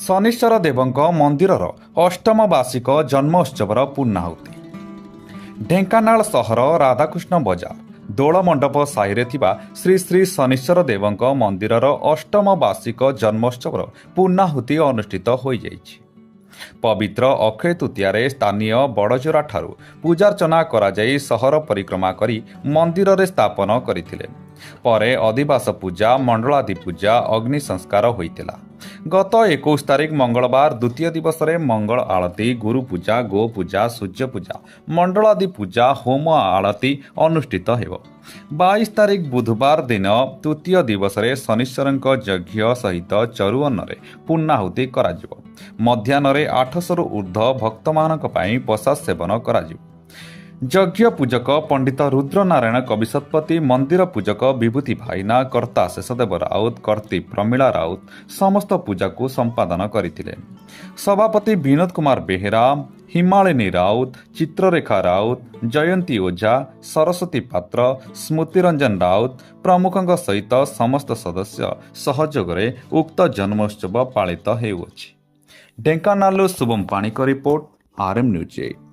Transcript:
ଶନିଶ୍ଚର ଦେବଙ୍କ ମନ୍ଦିରର ଅଷ୍ଟମ ବାର୍ଷିକ ଜନ୍ମୋତ୍ସବର ପୂର୍ଣ୍ଣାହୁତି। ଢେଙ୍କାନାଳ ସହର ରାଧାକୃଷ୍ଣ ବଜାର ଦୋଳମଣ୍ଡପ ସାହିରେ ଥିବା ଶ୍ରୀ ଶ୍ରୀ ଶନିଶ୍ଚର ଦେବଙ୍କ ମନ୍ଦିରର ଅଷ୍ଟମ ବାର୍ଷିକ ଜନ୍ମୋତ୍ସବର ପୂର୍ଣ୍ଣାହୁତି ଅନୁଷ୍ଠିତ ହୋଇଯାଇଛି। ପବିତ୍ର ଅକ୍ଷୟ ତୃତୀୟାରେ ସ୍ଥାନୀୟ ବଡ଼ଜୋରାଠାରୁ ପୂଜାର୍ଚ୍ଚନା କରାଯାଇ ସହର ପରିକ୍ରମା କରି ମନ୍ଦିରରେ ସ୍ଥାପନ କରିଥିଲେ। ପରେ ଅଧିବାସ ପୂଜା, ମଣ୍ଡଳାଦି ପୂଜା, ଅଗ୍ନି ସଂସ୍କାର ହୋଇଥିଲା। ଗତ 21 ତାରିଖ ମଙ୍ଗଳବାର ଦ୍ୱିତୀୟ ଦିବସରେ ମଙ୍ଗଳ ଆଳତୀ, ଗୁରୁ ପୂଜା, ଗୋ ପୂଜା, ସୂର୍ଯ୍ୟ ପୂଜା, ମଣ୍ଡଳାଦି ପୂଜା, ହୋମ ଆଳତୀ ଅନୁଷ୍ଠିତ ହେବ। 22 ତାରିଖ ବୁଧବାର ଦିନ ତୃତୀୟ ଦିବସରେ ଶନିଶ୍ଚରଙ୍କ ଯଜ୍ଞ ସହିତ ଚରୁଅନ୍ନରେ ପୂର୍ଣ୍ଣାହୁତି କରାଯିବ। ମଧ୍ୟାହ୍ନରେ 800ରୁ ଉର୍ଦ୍ଧ୍ୱ ଭକ୍ତମାନଙ୍କ ପାଇଁ ପ୍ରସାଦ ସେବନ କରାଯିବ। ଯଜ୍ଞ ପୂଜକ ପଣ୍ଡିତ ରୁଦ୍ରନାରାୟଣ କବିଶତପତି, ମନ୍ଦିର ପୂଜକ ବିଭୂତି ଭାଇନା, କର୍ତ୍ତା ଶେଷଦେବ ରାଉତ, କର୍ତ୍ତୀ ପ୍ରମିଳା ରାଉତ ସମସ୍ତ ପୂଜାକୁ ସମ୍ପାଦନ କରିଥିଲେ। ସଭାପତି ବିନୋଦ କୁମାର ବେହେରା, ହିମାଳିନୀ ରାଉତ, ଚିତ୍ରରେଖା ରାଉତ, ଜୟନ୍ତୀ ଓଝା, ସରସ୍ୱତୀ ପାତ୍ର, ସ୍ମୃତିରଞ୍ଜନ ରାଉତ ପ୍ରମୁଖଙ୍କ ସହିତ ସମସ୍ତ ସଦସ୍ୟ ସହଯୋଗରେ ଉକ୍ତ ଜନ୍ମୋତ୍ସବ ପାଳିତ ହେଉଅଛି। ଢେଙ୍କାନାଳରୁ ଶୁଭମ ପାଣିକ ରିପୋର୍ଟ, RM ନ୍ୟୁଜ୍ 8।